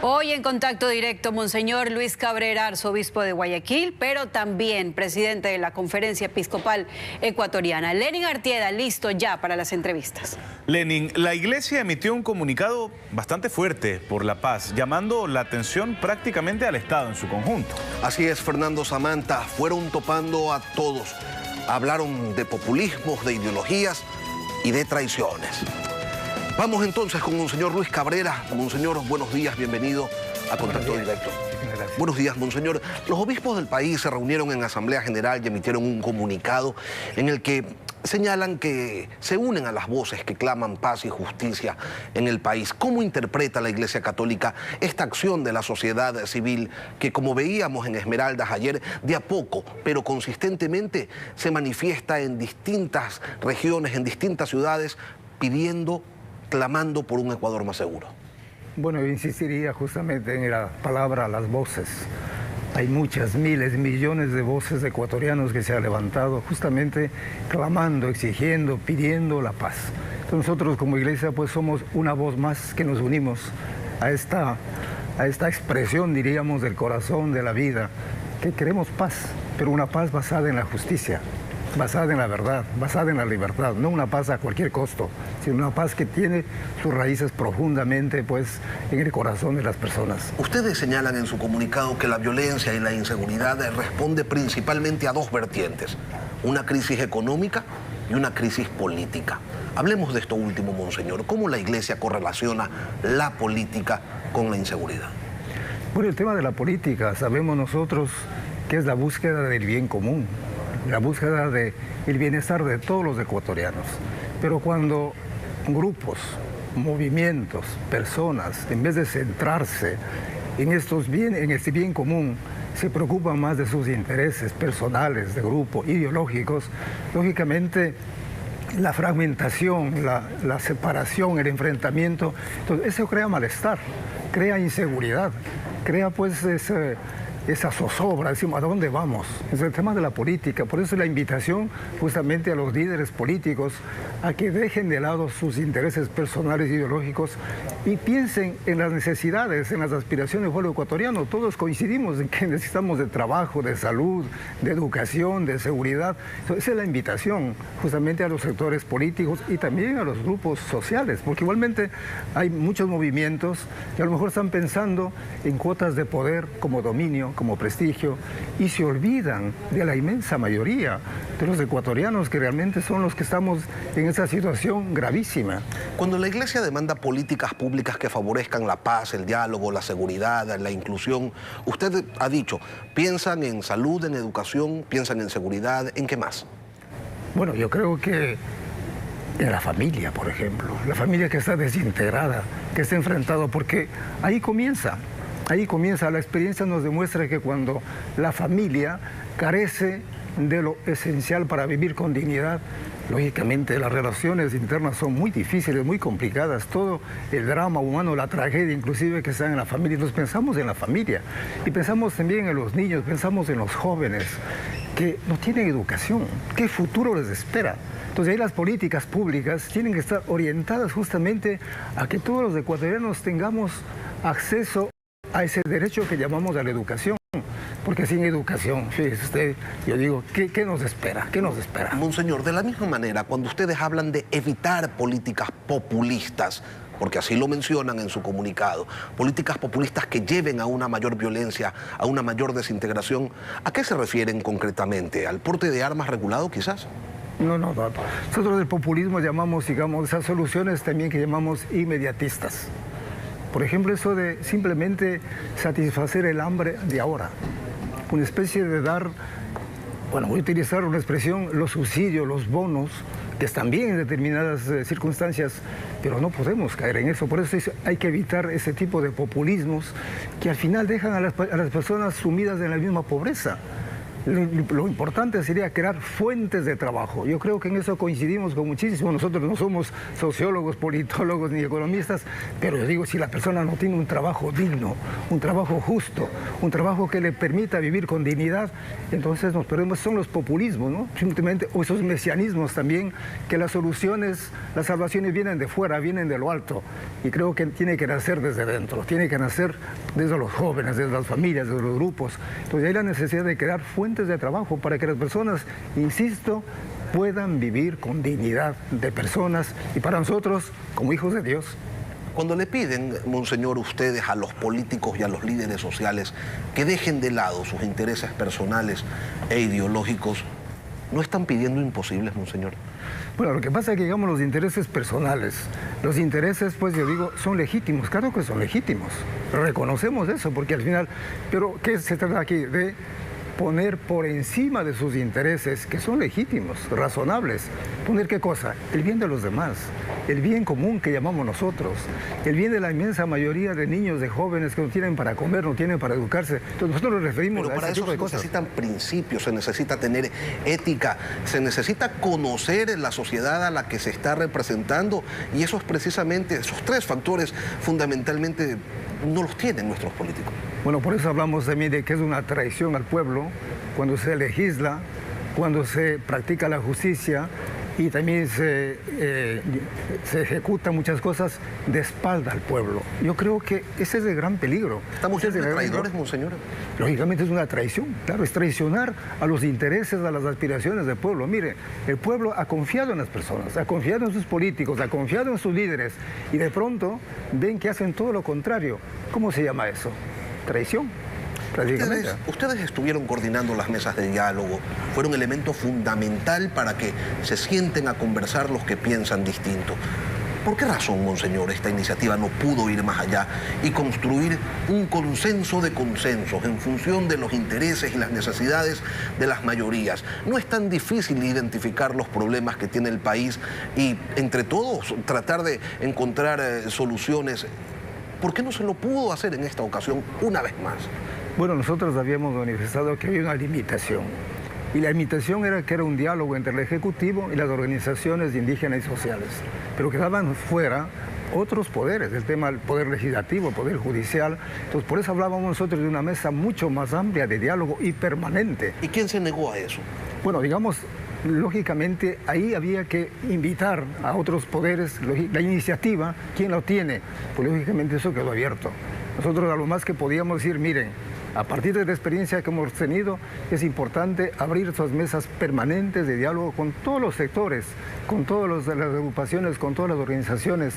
Hoy en contacto directo, Monseñor Luis Cabrera, arzobispo de Guayaquil, pero también presidente de la Conferencia Episcopal Ecuatoriana. Lenin Artieda, listo ya para las entrevistas. Lenin, la Iglesia emitió un comunicado bastante fuerte por la paz, llamando la atención prácticamente al Estado en su conjunto. Así es, Fernando Samantha, fueron topando a todos. Hablaron de populismos, de ideologías y de traiciones. Vamos entonces con Monseñor Luis Cabrera. Monseñor, buenos días, bienvenido a Contacto Directo. Buenos días, Monseñor. Los obispos del país se reunieron en Asamblea General y emitieron un comunicado en el que señalan que se unen a las voces que claman paz y justicia en el país. ¿Cómo interpreta la Iglesia Católica esta acción de la sociedad civil que, como veíamos en Esmeraldas ayer, de a poco, pero consistentemente se manifiesta en distintas regiones, en distintas ciudades, clamando por un Ecuador más seguro? Bueno, yo insistiría justamente en la palabra, las voces. Hay muchas, miles, millones de voces de ecuatorianos que se han levantado justamente clamando, exigiendo, pidiendo la paz. Entonces nosotros como iglesia pues somos una voz más que nos unimos a esta expresión, diríamos, del corazón, de la vida, que queremos paz, pero una paz basada en la justicia, basada en la verdad, basada en la libertad, no una paz a cualquier costo, sino una paz que tiene sus raíces profundamente pues, en el corazón de las personas. Ustedes señalan en su comunicado que la violencia y la inseguridad responde principalmente a dos vertientes, una crisis económica y una crisis política. Hablemos de esto último, Monseñor. ¿Cómo la Iglesia correlaciona la política con la inseguridad? Bueno, el tema de la política, sabemos nosotros que es la búsqueda del bien común, la búsqueda del bienestar de todos los ecuatorianos. Pero cuando grupos, movimientos, personas, en vez de centrarse en este bien común, se preocupan más de sus intereses personales, de grupo, ideológicos, lógicamente la fragmentación, la separación, el enfrentamiento, entonces eso crea malestar, crea inseguridad, crea pues esa zozobra, decimos, ¿a dónde vamos? Es el tema de la política, por eso la invitación justamente a los líderes políticos a que dejen de lado sus intereses personales e ideológicos y piensen en las necesidades, en las aspiraciones del pueblo ecuatoriano. Todos coincidimos en que necesitamos de trabajo, de salud, de educación, de seguridad. Entonces, esa es la invitación justamente a los sectores políticos y también a los grupos sociales, porque igualmente hay muchos movimientos que a lo mejor están pensando en cuotas de poder como dominio, como prestigio, y se olvidan de la inmensa mayoría de los ecuatorianos que realmente son los que estamos en esa situación gravísima. Cuando la Iglesia demanda políticas públicas que favorezcan la paz, el diálogo, la seguridad, la inclusión, usted ha dicho, piensan en salud, en educación, piensan en seguridad, ¿en qué más? Bueno, yo creo que en la familia, por ejemplo, la familia que está desintegrada, que está enfrentada, porque ahí comienza, la experiencia nos demuestra que cuando la familia carece de lo esencial para vivir con dignidad, lógicamente las relaciones internas son muy difíciles, muy complicadas, todo el drama humano, la tragedia inclusive que está en la familia. Entonces pensamos en la familia y pensamos también en los niños, pensamos en los jóvenes que no tienen educación, ¿qué futuro les espera? Entonces ahí las políticas públicas tienen que estar orientadas justamente a que todos los ecuatorianos tengamos acceso a ese derecho que llamamos a la educación, porque sin educación, fíjese usted, yo digo, ¿qué nos espera? ¿Qué nos espera? Monseñor, de la misma manera, cuando ustedes hablan de evitar políticas populistas, porque así lo mencionan en su comunicado, políticas populistas que lleven a una mayor violencia, a una mayor desintegración, ¿a qué se refieren concretamente? ¿Al porte de armas regulado quizás? No. Nosotros del populismo llamamos, digamos, esas soluciones también que llamamos inmediatistas. Por ejemplo, eso de simplemente satisfacer el hambre de ahora. Una especie de dar, bueno, voy a utilizar una expresión, los subsidios, los bonos, que están bien en determinadas circunstancias, pero no podemos caer en eso. Por eso hay que evitar ese tipo de populismos que al final dejan a las personas sumidas en la misma pobreza. Lo importante sería crear fuentes de trabajo. Yo creo que en eso coincidimos con muchísimos. Nosotros no somos sociólogos, politólogos ni economistas, pero digo, si la persona no tiene un trabajo digno, un trabajo justo, un trabajo que le permita vivir con dignidad, entonces nos perdemos. Son los populismos, ¿no? Simplemente, o esos mesianismos también, que las soluciones, las salvaciones vienen de fuera, vienen de lo alto. Y creo que tiene que nacer desde dentro, tiene que nacer desde los jóvenes, desde las familias, desde los grupos. Entonces hay la necesidad de crear fuentes de trabajo para que las personas, insisto, puedan vivir con dignidad de personas y para nosotros, como hijos de Dios. Cuando le piden, monseñor, ustedes a los políticos y a los líderes sociales que dejen de lado sus intereses personales e ideológicos, ¿no están pidiendo imposibles, monseñor? Bueno, lo que pasa es que, digamos, los intereses personales, los intereses, pues yo digo, son legítimos, claro que son legítimos, reconocemos eso, porque al final, pero ¿qué se trata aquí? De poner por encima de sus intereses, que son legítimos, razonables, poner ¿qué cosa? El bien de los demás, el bien común que llamamos nosotros, el bien de la inmensa mayoría de niños, de jóvenes que no tienen para comer, no tienen para educarse. Entonces nosotros nos referimos a ese tipo de cosas. Pero para eso se necesitan principios, se necesita tener ética, se necesita conocer la sociedad a la que se está representando, y esos precisamente, esos tres factores fundamentalmente no los tienen nuestros políticos. Bueno, por eso hablamos también de que es una traición al pueblo cuando se legisla, cuando se practica la justicia y también se ejecutan muchas cosas de espalda al pueblo. Yo creo que ese es el gran peligro. ¿Estamos siendo traidores, monseñor? Lógicamente es una traición, claro, es traicionar a los intereses, a las aspiraciones del pueblo. Mire, el pueblo ha confiado en las personas, ha confiado en sus políticos, ha confiado en sus líderes y de pronto ven que hacen todo lo contrario. ¿Cómo se llama eso? Traición. Ustedes estuvieron coordinando las mesas de diálogo, fueron elemento fundamental para que se sienten a conversar los que piensan distinto. ¿Por qué razón, monseñor, esta iniciativa no pudo ir más allá y construir un consenso de consensos en función de los intereses y las necesidades de las mayorías? No es tan difícil identificar los problemas que tiene el país y entre todos tratar de encontrar soluciones. ¿Por qué no se lo pudo hacer en esta ocasión una vez más? Bueno, nosotros habíamos manifestado que había una limitación. Y la limitación era que era un diálogo entre el Ejecutivo y las organizaciones indígenas y sociales. Pero quedaban fuera otros poderes, el tema del poder legislativo, el poder judicial. Entonces, por eso hablábamos nosotros de una mesa mucho más amplia de diálogo y permanente. ¿Y quién se negó a eso? Bueno, digamos, lógicamente ahí había que invitar a otros poderes, la iniciativa, ¿quién lo tiene? Pues lógicamente eso quedó abierto. Nosotros a lo más que podíamos decir, miren, a partir de la experiencia que hemos tenido, es importante abrir esas mesas permanentes de diálogo con todos los sectores, con todas las agrupaciones, con todas las organizaciones,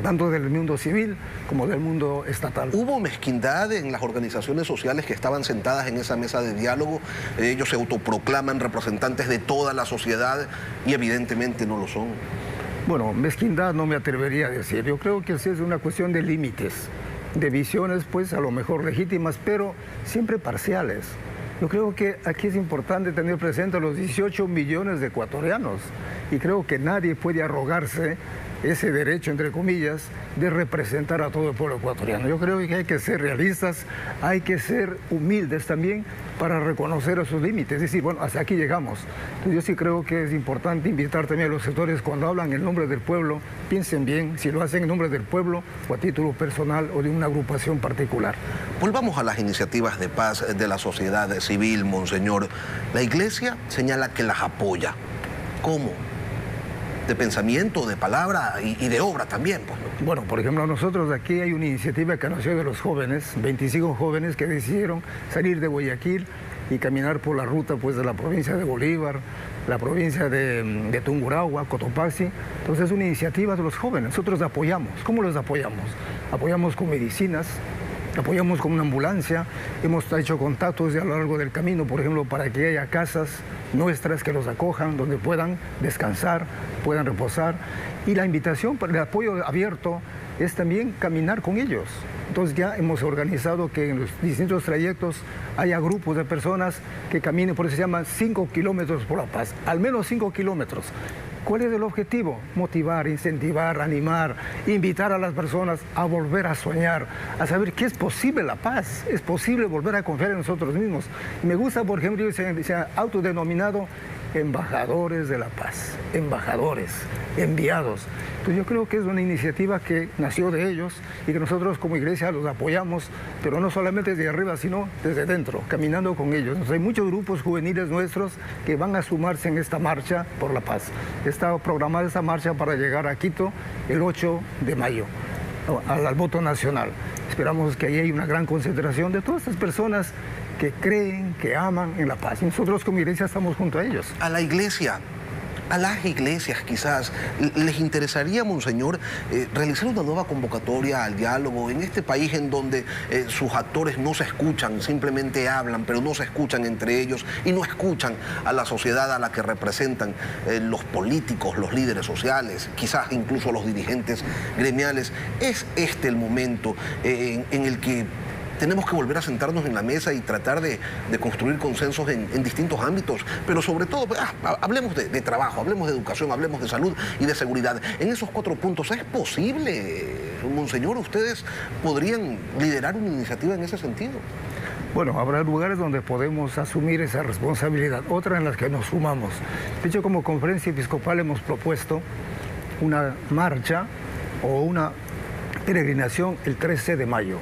tanto del mundo civil como del mundo estatal. ¿Hubo mezquindad en las organizaciones sociales que estaban sentadas en esa mesa de diálogo? Ellos se autoproclaman representantes de toda la sociedad y evidentemente no lo son. Bueno, mezquindad no me atrevería a decir. Yo creo que sí es una cuestión de límites, de visiones, pues a lo mejor legítimas, pero siempre parciales. Yo creo que aquí es importante tener presente a los 18 millones de ecuatorianos y creo que nadie puede arrogarse ese derecho, entre comillas, de representar a todo el pueblo ecuatoriano. Yo creo que hay que ser realistas, hay que ser humildes también para reconocer esos límites. Es decir, bueno, hasta aquí llegamos. Entonces, yo sí creo que es importante invitar también a los sectores, cuando hablan en nombre del pueblo, piensen bien si lo hacen en nombre del pueblo o a título personal o de una agrupación particular. Volvamos a las iniciativas de paz de la sociedad civil, monseñor. La Iglesia señala que las apoya. ¿Cómo? De pensamiento, de palabra y de obra también, pues, ¿no? Bueno, por ejemplo, nosotros aquí hay una iniciativa que nació de los jóvenes, 25 jóvenes que decidieron salir de Guayaquil y caminar por la ruta, pues, de la provincia de Bolívar, la provincia de Tungurahua, Cotopaxi. Entonces es una iniciativa de los jóvenes, nosotros apoyamos. ¿Cómo los apoyamos? Apoyamos con medicinas, apoyamos con una ambulancia, hemos hecho contactos a lo largo del camino, por ejemplo, para que haya casas nuestras que los acojan, donde puedan descansar, puedan reposar. Y la invitación para el apoyo abierto es también caminar con ellos. Entonces ya hemos organizado que en los distintos trayectos haya grupos de personas que caminen, por eso se llaman 5 kilómetros por la paz, al menos 5 kilómetros. ¿Cuál es el objetivo? Motivar, incentivar, animar, invitar a las personas a volver a soñar, a saber que es posible la paz, es posible volver a confiar en nosotros mismos. Y me gusta, por ejemplo, se ha autodenominado embajadores de la paz, embajadores, enviados. Entonces yo creo que es una iniciativa que nació de ellos y que nosotros como iglesia los apoyamos, pero no solamente desde arriba, sino desde dentro, caminando con ellos. Entonces, hay muchos grupos juveniles nuestros que van a sumarse en esta marcha por la paz. Está programada esta marcha para llegar a Quito el 8 de mayo, al voto nacional. Esperamos que ahí hay una gran concentración de todas estas personas que creen, que aman en la paz. Y nosotros como iglesia estamos junto a ellos. A la iglesia, a las iglesias quizás, ¿les interesaría, monseñor, realizar una nueva convocatoria al diálogo en este país en donde sus actores no se escuchan, simplemente hablan, pero no se escuchan entre ellos y no escuchan a la sociedad a la que representan los políticos, los líderes sociales, quizás incluso los dirigentes gremiales? ¿Es este el momento en el que tenemos que volver a sentarnos en la mesa y tratar de construir consensos en distintos ámbitos? Pero sobre todo, hablemos de trabajo, hablemos de educación, hablemos de salud y de seguridad. En esos 4 puntos, ¿es posible, monseñor? ¿Ustedes podrían liderar una iniciativa en ese sentido? Bueno, habrá lugares donde podemos asumir esa responsabilidad, otras en las que nos sumamos. De hecho, como conferencia episcopal hemos propuesto una marcha o una peregrinación el 13 de mayo.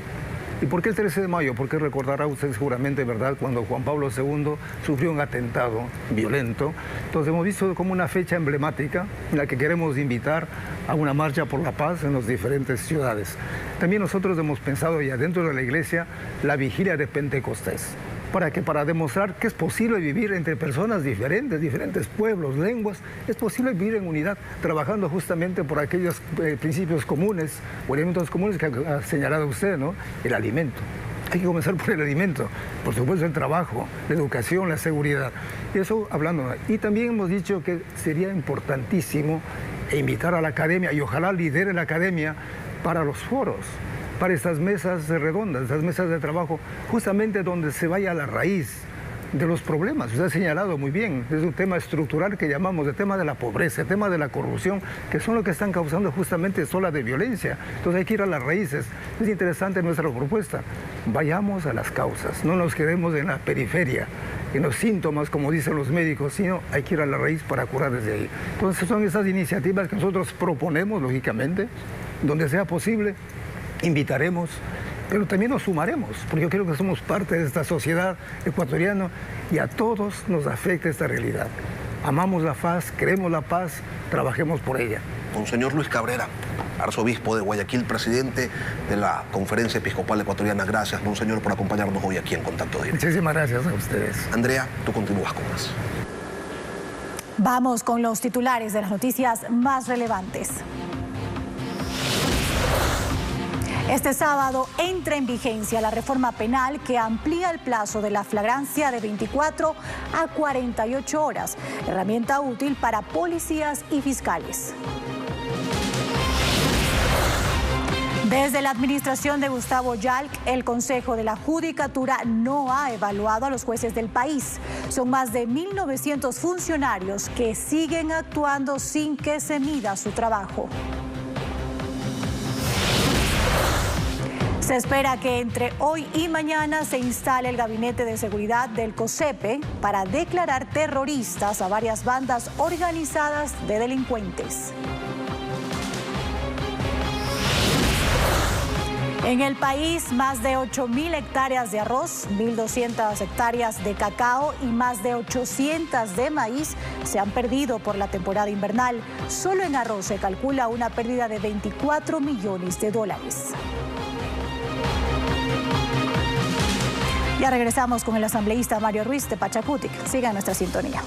¿Y por qué el 13 de mayo? Porque recordará usted seguramente, ¿verdad?, cuando Juan Pablo II sufrió un atentado violento. Entonces hemos visto como una fecha emblemática en la que queremos invitar a una marcha por la paz en las diferentes ciudades. También nosotros hemos pensado ya dentro de la iglesia la vigilia de Pentecostés. Para demostrar que es posible vivir entre personas diferentes, diferentes pueblos, lenguas, es posible vivir en unidad, trabajando justamente por aquellos principios comunes o elementos comunes que ha señalado usted, ¿no? El alimento. Hay que comenzar por el alimento, por supuesto el trabajo, la educación, la seguridad. Y eso hablando. Y también hemos dicho que sería importantísimo invitar a la academia, y ojalá lidere la academia, para los foros, para estas mesas redondas, estas mesas de trabajo, justamente donde se vaya a la raíz de los problemas. Usted ha señalado muy bien, es un tema estructural que llamamos el tema de la pobreza, el tema de la corrupción, que son lo que están causando justamente olas de violencia. Entonces hay que ir a las raíces. Es interesante nuestra propuesta. Vayamos a las causas, no nos quedemos en la periferia, en los síntomas, como dicen los médicos, sino hay que ir a la raíz para curar desde ahí. Entonces son esas iniciativas que nosotros proponemos, lógicamente, donde sea posible. Invitaremos, pero también nos sumaremos, porque yo creo que somos parte de esta sociedad ecuatoriana y a todos nos afecta esta realidad. Amamos la paz, queremos la paz, trabajemos por ella. Monseñor Luis Cabrera, arzobispo de Guayaquil, presidente de la Conferencia Episcopal Ecuatoriana. Gracias, monseñor, por acompañarnos hoy aquí en Contacto Directo. Muchísimas gracias a ustedes. Andrea, tú continúas con más. Vamos con los titulares de las noticias más relevantes. Este sábado entra en vigencia la reforma penal que amplía el plazo de la flagrancia de 24 a 48 horas, herramienta útil para policías y fiscales. Desde la administración de Gustavo Yalc, el Consejo de la Judicatura no ha evaluado a los jueces del país. Son más de 1.900 funcionarios que siguen actuando sin que se mida su trabajo. Se espera que entre hoy y mañana se instale el Gabinete de Seguridad del COSEPE para declarar terroristas a varias bandas organizadas de delincuentes. En el país, más de 8.000 hectáreas de arroz, 1.200 hectáreas de cacao y más de 800 de maíz se han perdido por la temporada invernal. Solo en arroz se calcula una pérdida de 24 millones de dólares. Ya regresamos con el asambleísta Mario Ruiz de Pachacutic. Siga nuestra sintonía.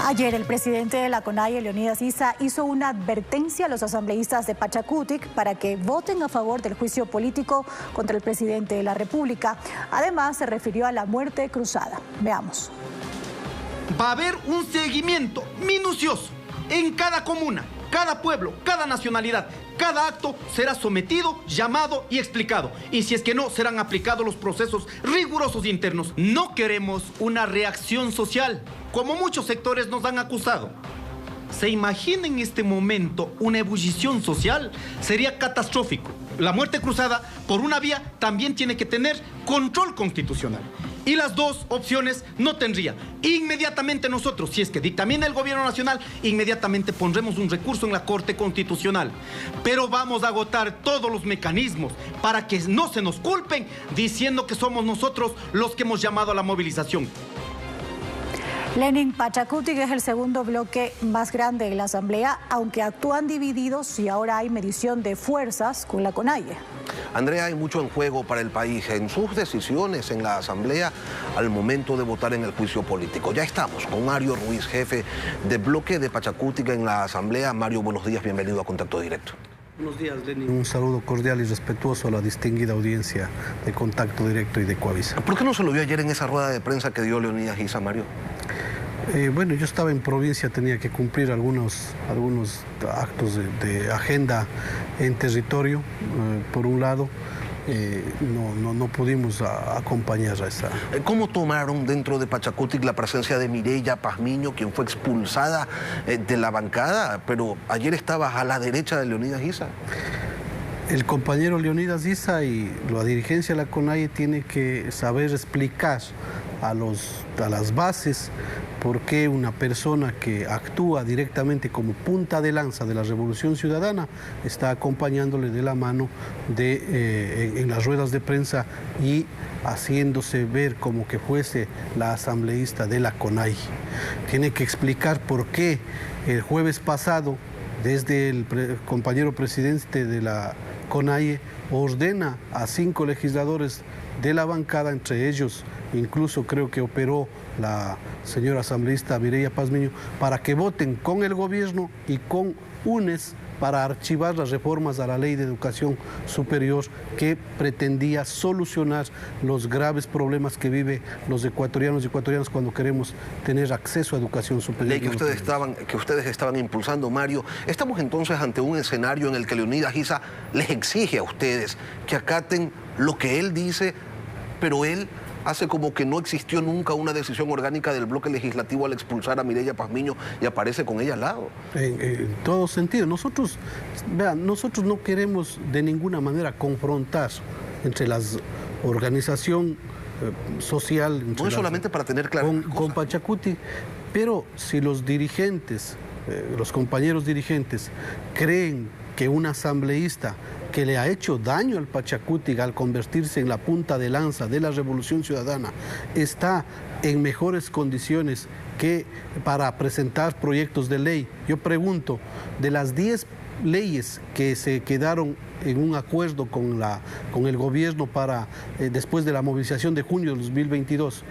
Ayer el presidente de la CONAIE, Leonidas Issa, hizo una advertencia a los asambleístas de Pachacutic para que voten a favor del juicio político contra el presidente de la República. Además, se refirió a la muerte cruzada. Veamos. Va a haber un seguimiento minucioso en cada comuna Cada pueblo, cada nacionalidad, cada acto será sometido, llamado y explicado. Y si es que no, serán aplicados los procesos rigurosos internos. No queremos una reacción social, como muchos sectores nos han acusado. ¿Se imagina en este momento una ebullición social? Sería catastrófico. La muerte cruzada por una vía también tiene que tener control constitucional. Y las dos opciones no tendría. Inmediatamente nosotros, si es que dictamina el gobierno nacional, inmediatamente pondremos un recurso en la Corte Constitucional. Pero vamos a agotar todos los mecanismos para que no se nos culpen diciendo que somos nosotros los que hemos llamado a la movilización. Lenin, Pachacutic es el segundo bloque más grande de la Asamblea, aunque actúan divididos y ahora hay medición de fuerzas con la CONAIE. Andrea, hay mucho en juego para el país en sus decisiones en la Asamblea al momento de votar en el juicio político. Ya estamos con Mario Ruiz, jefe de bloque de Pachacutic en la Asamblea. Mario, buenos días, bienvenido a Contacto Directo. Buenos días, Lenin. Un saludo cordial y respetuoso a la distinguida audiencia de Contacto Directo y de Coavisa. ¿Por qué no se lo vio ayer en esa rueda de prensa que dio Leonidas Giza, Mario? Bueno, yo estaba en provincia, tenía que cumplir algunos actos de agenda en territorio, por un lado. No pudimos acompañar a esa... ¿Cómo tomaron dentro de Pachacutic la presencia de Mireya Pazmiño, quien fue expulsada de la bancada, pero ayer estaba a la derecha de Leonidas Giza? El compañero Leonidas Giza y la dirigencia de la CONAIE tiene que saber explicar a las bases por qué una persona que actúa directamente como punta de lanza de la Revolución Ciudadana está acompañándole de la mano en las ruedas de prensa y haciéndose ver como que fuese la asambleísta de la CONAIE. Tiene que explicar por qué el jueves pasado, desde el compañero presidente de la CONAIE, ordena a 5 legisladores de la bancada, entre ellos incluso creo que operó la señora asambleísta Mireya Pazmiño, para que voten con el gobierno y con UNES para archivar las reformas a la Ley de Educación Superior que pretendía solucionar los graves problemas que viven los ecuatorianos y ecuatorianas cuando queremos tener acceso a educación superior. Ley que ustedes estaban impulsando, Mario. Estamos entonces ante un escenario en el que Leonidas Giza les exige a ustedes que acaten lo que él dice, pero él hace como que no existió nunca una decisión orgánica del bloque legislativo al expulsar a Mireya Pazmiño y aparece con ella al lado. En todo sentido. Nosotros no queremos de ninguna manera confrontar entre las organización social... No es solamente para tener claro con Pachacutic, pero si los dirigentes, los compañeros dirigentes, creen que un asambleísta que le ha hecho daño al Pachacutic al convertirse en la punta de lanza de la Revolución Ciudadana está en mejores condiciones que para presentar proyectos de ley. Yo pregunto, de las 10 leyes que se quedaron en un acuerdo con el gobierno para después de la movilización de junio de 2022,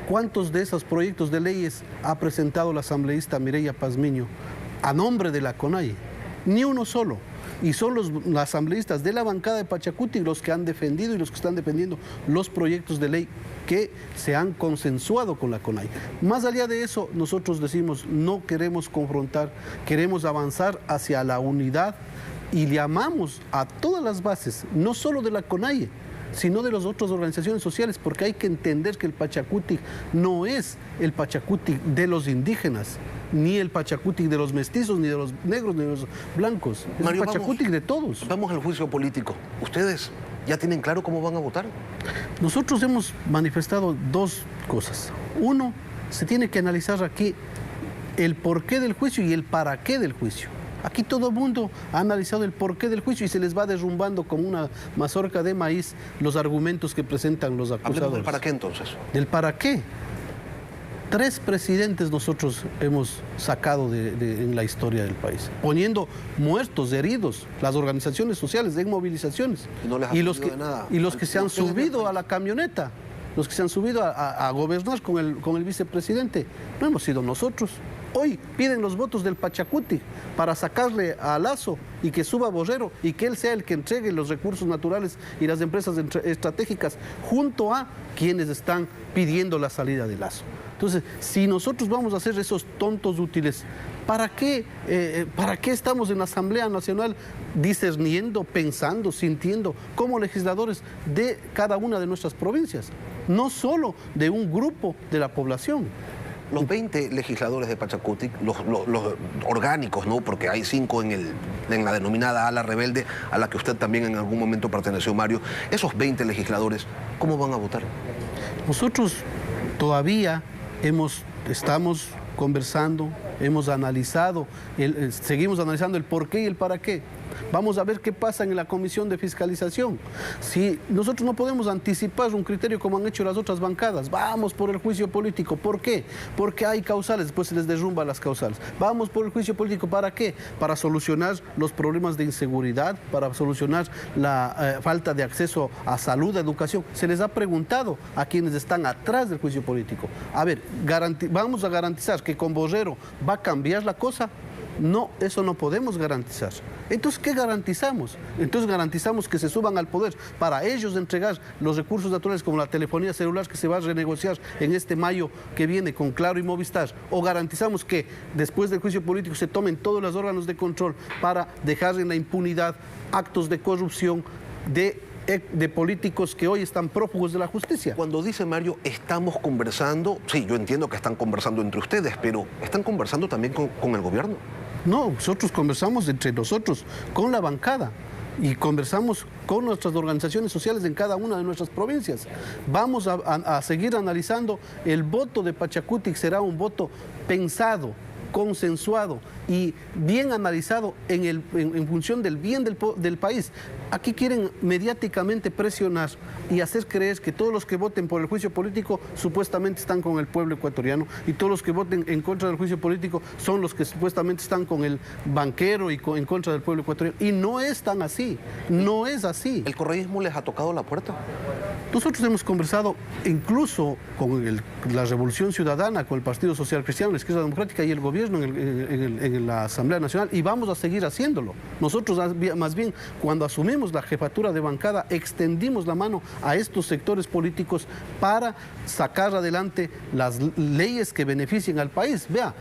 ¿cuántos de esos proyectos de leyes ha presentado la asambleísta Mireya Pazmiño a nombre de la CONAIE? Ni uno solo. Y son los asambleístas de la bancada de Pachacutic los que han defendido y los que están defendiendo los proyectos de ley que se han consensuado con la CONAIE. Más allá de eso, nosotros decimos, no queremos confrontar, queremos avanzar hacia la unidad y llamamos a todas las bases, no solo de la CONAIE, sino de las otras organizaciones sociales, porque hay que entender que el Pachacutic no es el Pachacutic de los indígenas, ni el Pachacutic de los mestizos, ni de los negros, ni de los blancos. Es Mario, el Pachacutic de todos. Vamos al juicio político. ¿Ustedes ya tienen claro cómo van a votar? Nosotros hemos manifestado 2 cosas. Uno, se tiene que analizar aquí el porqué del juicio y el para qué del juicio. Aquí todo el mundo ha analizado el porqué del juicio y se les va derrumbando como una mazorca de maíz los argumentos que presentan los acusadores. Hablemos del para qué entonces. ¿Del para qué? 3 presidentes nosotros hemos sacado en la historia del país, poniendo muertos, heridos, las organizaciones sociales en movilizaciones. Y los que se han subido a la camioneta, los que se han subido a gobernar con el vicepresidente, no hemos sido nosotros. Hoy piden los votos del Pachacutic para sacarle a Lazo y que suba Borrero y que él sea el que entregue los recursos naturales y las empresas estratégicas junto a quienes están pidiendo la salida de Lazo. Entonces, si nosotros vamos a hacer esos tontos útiles ¿Para qué estamos en la Asamblea Nacional discerniendo, pensando, sintiendo como legisladores de cada una de nuestras provincias? No solo de un grupo de la población. Los 20 legisladores de Pachacutic, los orgánicos, ¿no? Porque hay 5 en la denominada ala rebelde, a la que usted también en algún momento perteneció, Mario. Esos 20 legisladores, ¿cómo van a votar? Nosotros todavía estamos conversando, hemos analizado, seguimos analizando el por qué y el para qué. Vamos a ver qué pasa en la comisión de fiscalización. Si nosotros no podemos anticipar un criterio como han hecho las otras bancadas, vamos por el juicio político. ¿Por qué? Porque hay causales, después se les derrumba las causales. Vamos por el juicio político, ¿para qué? Para solucionar los problemas de inseguridad, para solucionar la falta de acceso a salud, a educación. Se les ha preguntado a quienes están atrás del juicio político. A ver, ¿vamos a garantizar que con Borrero va a cambiar la cosa? No, eso no podemos garantizar. Entonces, ¿qué garantizamos? Entonces garantizamos que se suban al poder para ellos entregar los recursos naturales como la telefonía celular que se va a renegociar en este mayo que viene con Claro y Movistar. O garantizamos que después del juicio político se tomen todos los órganos de control para dejar en la impunidad actos de corrupción de políticos que hoy están prófugos de la justicia. Cuando dice Mario, estamos conversando, sí, yo entiendo que están conversando entre ustedes, pero ¿están conversando también con el gobierno? No, nosotros conversamos entre nosotros, con la bancada, y conversamos con nuestras organizaciones sociales en cada una de nuestras provincias. Vamos a seguir analizando. El voto de Pachacutic será un voto pensado, consensuado y bien analizado en función del bien del país. Aquí quieren mediáticamente presionar y hacer creer que todos los que voten por el juicio político supuestamente están con el pueblo ecuatoriano y todos los que voten en contra del juicio político son los que supuestamente están con el banquero y en contra del pueblo ecuatoriano. Y no es tan así, no es así. ¿El correísmo les ha tocado la puerta? Nosotros hemos conversado incluso con la Revolución Ciudadana, con el Partido Social Cristiano, la Izquierda Democrática y el gobierno en la Asamblea Nacional, y vamos a seguir haciéndolo. Nosotros más bien cuando asumimos la jefatura de bancada extendimos la mano a estos sectores políticos para sacar adelante las leyes que beneficien al país. Vea,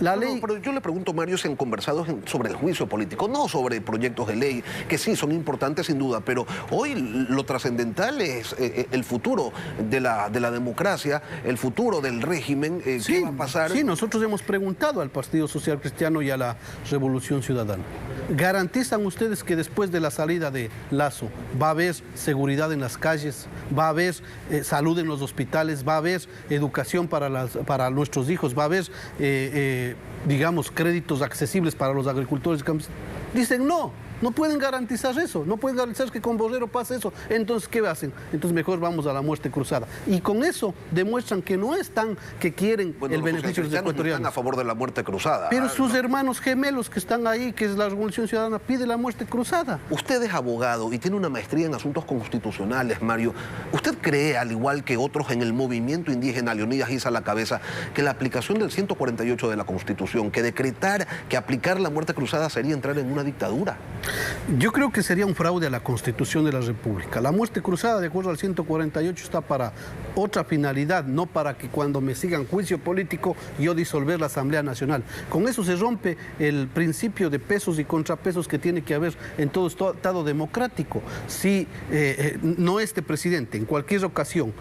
la ley... pero yo le pregunto, Mario, si han conversado sobre el juicio político, no sobre proyectos de ley, que sí, son importantes sin duda, pero hoy lo trascendental es el futuro de la democracia, el futuro del régimen, sí, ¿qué va a pasar? Sí, nosotros hemos preguntado al Partido Social Cristiano y a la Revolución Ciudadana. ¿Garantizan ustedes que después de la salida de Lasso va a haber seguridad en las calles, va a haber salud en los hospitales, va a haber educación para nuestros hijos, va a haber, digamos, créditos accesibles para los agricultores y campesinos? Dicen no. No pueden garantizar eso, no pueden garantizar que con Borrero pase eso. Entonces, ¿qué hacen? Entonces mejor vamos a la muerte cruzada. Y con eso demuestran que no están, que quieren el beneficio de los ecuatorianos. No están a favor de la muerte cruzada. Pero sus hermanos gemelos que están ahí, que es la Revolución Ciudadana, pide la muerte cruzada. Usted es abogado y tiene una maestría en asuntos constitucionales, Mario. ¿Usted cree, al igual que otros en el movimiento indígena, Leonidas Issa a la cabeza, que la aplicación del 148 de la Constitución, que decretar que aplicar la muerte cruzada sería entrar en una dictadura? Yo creo que sería un fraude a la Constitución de la República. La muerte cruzada, de acuerdo al 148, está para otra finalidad, no para que cuando me sigan juicio político yo disolver la Asamblea Nacional. Con eso se rompe el principio de pesos y contrapesos que tiene que haber en todo Estado democrático. Si no este presidente, en cualquier ocasión,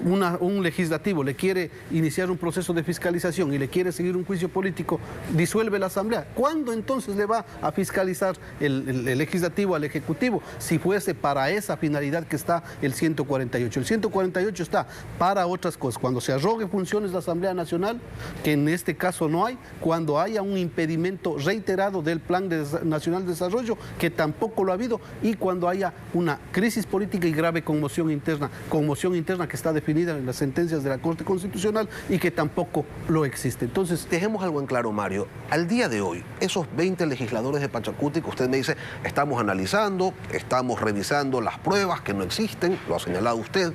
un legislativo le quiere iniciar un proceso de fiscalización y le quiere seguir un juicio político, disuelve la Asamblea. ¿Cuándo entonces le va a fiscalizar el legislativo al ejecutivo? Si fuese para esa finalidad que está el 148. El 148 está para otras cosas. Cuando se arrogue funciones la Asamblea Nacional, que en este caso no hay, cuando haya un impedimento reiterado del Plan Nacional de Desarrollo, que tampoco lo ha habido, y cuando haya una crisis política y grave conmoción interna que está definida en las sentencias de la Corte Constitucional y que tampoco lo existe. Entonces, dejemos algo en claro, Mario. Al día de hoy, esos 20 legisladores de Pachacutic, usted me dice, estamos analizando, estamos revisando las pruebas que no existen, lo ha señalado usted.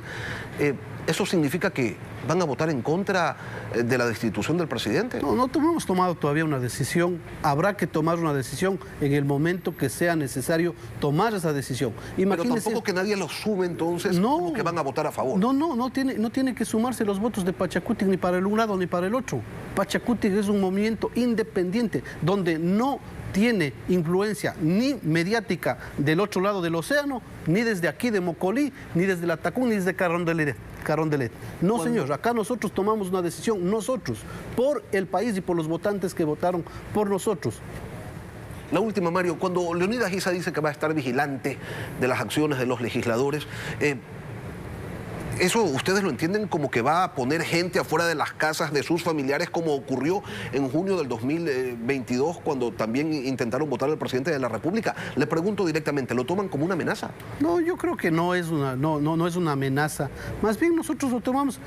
¿Eso significa que van a votar en contra de la destitución del presidente? No hemos tomado todavía una decisión. Habrá que tomar una decisión en el momento que sea necesario tomar esa decisión. Imagínese, pero tampoco que nadie lo sume entonces como que van a votar a favor. No tiene que sumarse los votos de Pachacutic ni para el un lado ni para el otro. Pachacutic es un movimiento independiente donde no tiene influencia ni mediática del otro lado del océano, ni desde aquí de Mocolí, ni desde la Tacún, ni desde Carondelet. No, señor, acá nosotros tomamos una decisión, nosotros, por el país y por los votantes que votaron por nosotros. La última, Mario, cuando Leonidas Issa dice que va a estar vigilante de las acciones de los legisladores, ¿eso ustedes lo entienden como que va a poner gente afuera de las casas de sus familiares, como ocurrió en junio del 2022 cuando también intentaron votar al presidente de la República? Le pregunto directamente, ¿lo toman como una amenaza? No, yo creo que no es una amenaza. Más bien nosotros lo tomamos.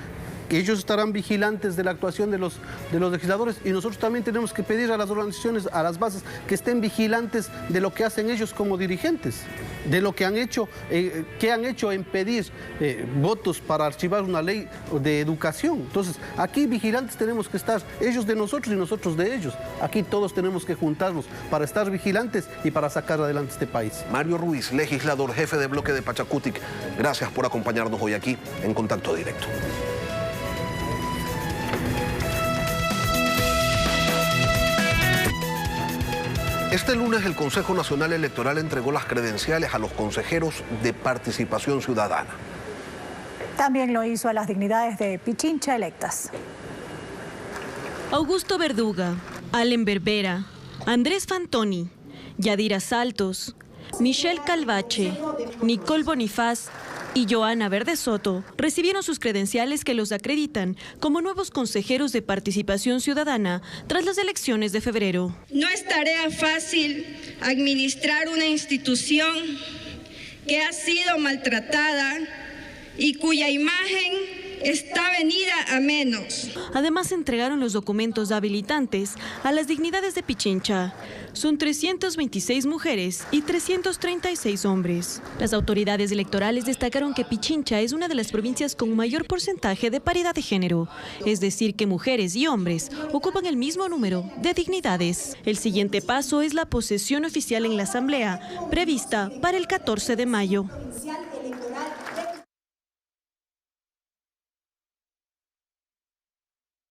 Ellos estarán vigilantes de la actuación de los legisladores y nosotros también tenemos que pedir a las organizaciones, a las bases, que estén vigilantes de lo que hacen ellos como dirigentes, de lo que han hecho en pedir votos para archivar una ley de educación. Entonces, aquí vigilantes tenemos que estar, ellos de nosotros y nosotros de ellos. Aquí todos tenemos que juntarnos para estar vigilantes y para sacar adelante este país. Mario Ruiz, legislador, jefe de bloque de Pachacutic, gracias por acompañarnos hoy aquí en Contacto Directo. Este lunes el Consejo Nacional Electoral entregó las credenciales a los consejeros de participación ciudadana. También lo hizo a las dignidades de Pichincha electas. Augusto Verduga, Allen Berbera, Andrés Fantoni, Yadira Saltos, Michelle Calvache, Nicole Bonifaz y Joana Verde Soto recibieron sus credenciales que los acreditan como nuevos consejeros de participación ciudadana tras las elecciones de febrero. No es tarea fácil administrar una institución que ha sido maltratada y cuya imagen está venida a menos. Además, entregaron los documentos habilitantes a las dignidades de Pichincha. Son 326 mujeres y 336 hombres. Las autoridades electorales destacaron que Pichincha es una de las provincias con mayor porcentaje de paridad de género, es decir, que mujeres y hombres ocupan el mismo número de dignidades. El siguiente paso es la posesión oficial en la Asamblea, prevista para el 14 de mayo.